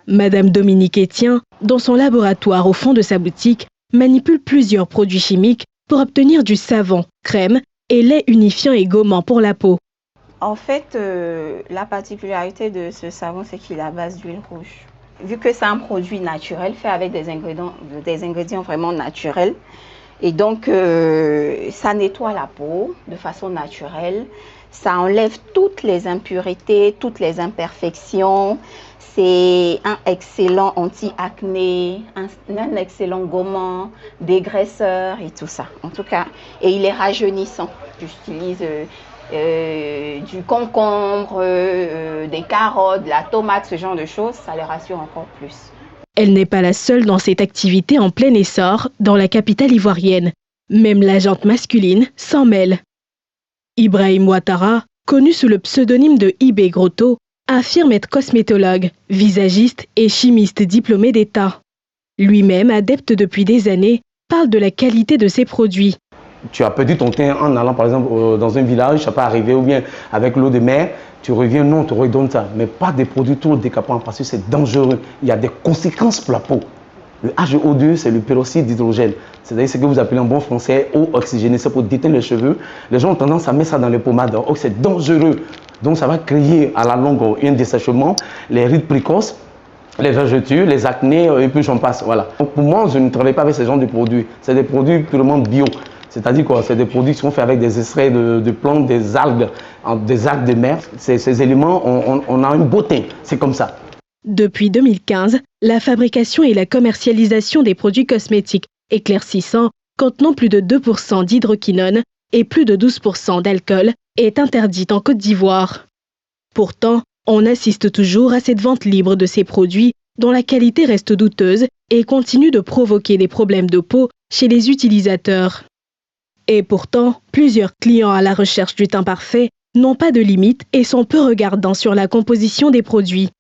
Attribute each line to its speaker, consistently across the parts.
Speaker 1: Madame Dominique Etienne, dans son laboratoire au fond de sa boutique, manipule plusieurs produits chimiques pour obtenir du savon, crème et lait unifiant et gommant pour la peau.
Speaker 2: En fait, la particularité de ce savon, c'est qu'il est à base d'huile rouge. Vu que c'est un produit naturel, fait avec des ingrédients vraiment naturels, et donc ça nettoie la peau de façon naturelle, ça enlève toutes les impuretés, toutes les imperfections. C'est un excellent anti-acné, un excellent gommant, dégraisseur et tout ça. En tout cas, et il est rajeunissant. J'utilise du concombre, des carottes, de la tomate, ce genre de choses, ça les rassure encore plus.
Speaker 1: Elle n'est pas la seule dans cette activité en plein essor dans la capitale ivoirienne. Même la jante masculine s'en mêle. Ibrahim Ouattara, connu sous le pseudonyme de Ibé Grotto, affirme être cosmétologue, visagiste et chimiste diplômé d'État. Lui-même, adepte depuis des années, parle de la qualité de ses produits.
Speaker 3: Tu as perdu ton teint en allant par exemple dans un village, ça peut arriver, ou bien avec l'eau de mer, tu reviens, non, on te redonne ça. Mais pas des produits trop décapants parce que c'est dangereux. Il y a des conséquences pour la peau. Le HO2, c'est le peroxyde d'hydrogène. C'est-à-dire ce que vous appelez en bon français eau oxygénée. C'est pour déteindre les cheveux. Les gens ont tendance à mettre ça dans les pommades. Donc c'est dangereux. Donc ça va créer à la longue un dessèchement, les rides précoces, les vergetures, les acnés, et puis j'en passe. Voilà. Donc pour moi, je ne travaille pas avec ce genre de produits. C'est des produits purement bio. C'est-à-dire quoi? C'est des produits qui sont faits avec des extraits de plantes, des algues de mer. Ces éléments, on a une beauté. C'est comme ça.
Speaker 1: Depuis 2015, la fabrication et la commercialisation des produits cosmétiques éclaircissants contenant plus de 2% d'hydroquinone et plus de 12% d'alcool est interdite en Côte d'Ivoire. Pourtant, on assiste toujours à cette vente libre de ces produits dont la qualité reste douteuse et continue de provoquer des problèmes de peau chez les utilisateurs. Et pourtant, plusieurs clients à la recherche du teint parfait n'ont pas de limite et sont peu regardants sur la composition des produits.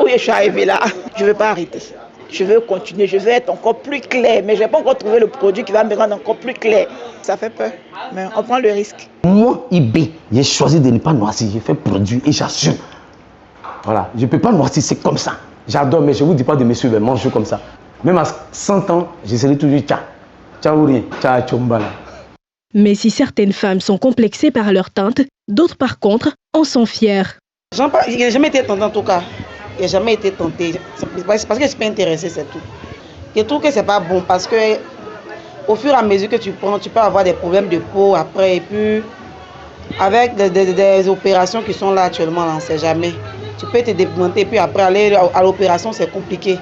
Speaker 4: Oui, je suis arrivée là, je ne veux pas arrêter. Je veux continuer, je veux être encore plus clair, mais je n'ai pas encore trouvé le produit qui va me rendre encore plus clair. Ça fait peur, mais on prend le risque.
Speaker 3: Moi, Ibé, j'ai choisi de ne pas noircir, j'ai fait produit et j'assume. Voilà, je ne peux pas noircir, c'est comme ça. J'adore, mais je ne vous dis pas de me suivre, manger comme ça. Même à 100 ans, je serai toujours tcha. Tcha ou rien, tcha chombala.
Speaker 1: Mais si certaines femmes sont complexées par leur teinte, d'autres par contre en sont fières.
Speaker 4: Je n'ai jamais été tentée en tout cas. Je n'ai jamais été tentée. C'est parce que je ne suis pas intéressée, c'est tout. Je trouve que ce n'est pas bon parce que au fur et à mesure que tu prends, tu peux avoir des problèmes de peau après. Et puis, avec des opérations qui sont là actuellement, on ne sait jamais. Tu peux te dépigmenter et puis après aller à l'opération, c'est compliqué.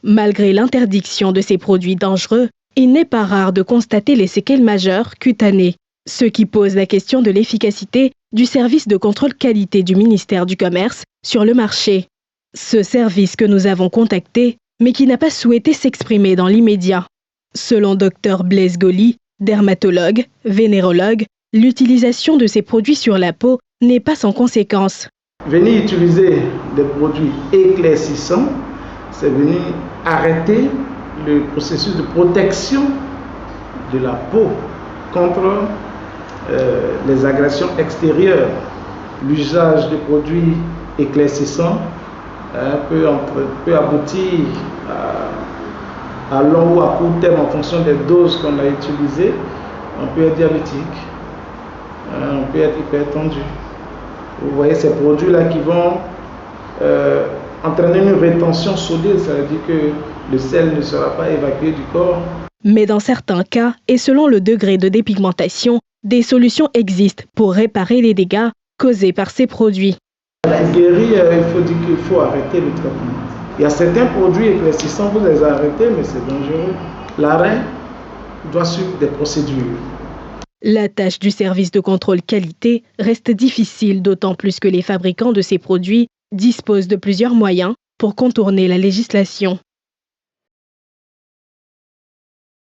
Speaker 1: Malgré l'interdiction de ces produits dangereux, il n'est pas rare de constater les séquelles majeures cutanées, ce qui pose la question de l'efficacité du service de contrôle qualité du ministère du Commerce sur le marché. Ce service que nous avons contacté, mais qui n'a pas souhaité s'exprimer dans l'immédiat. Selon Dr Blaise Goli, dermatologue, vénérologue, l'utilisation de ces produits sur la peau n'est pas sans conséquences.
Speaker 5: Venir utiliser des produits éclaircissants, c'est venir arrêter le processus de protection de la peau contre les agressions extérieures. L'usage de produits éclaircissants peut aboutir à long ou à court terme en fonction des doses qu'on a utilisées. On peut être diabétique, on peut être hypertendu. Vous voyez ces produits-là qui vont entraîner une rétention sodique, ça veut dire que le sel ne sera pas évacué du corps.
Speaker 1: Mais dans certains cas, et selon le degré de dépigmentation, des solutions existent pour réparer les dégâts causés par ces produits.
Speaker 5: Pour guérir, il faut dire qu'il faut arrêter le traitement. Il y a certains produits éclaircissants, vous les arrêtez, mais c'est dangereux. L'arrêt doit suivre des procédures.
Speaker 1: La tâche du service de contrôle qualité reste difficile, d'autant plus que les fabricants de ces produits disposent de plusieurs moyens pour contourner la législation.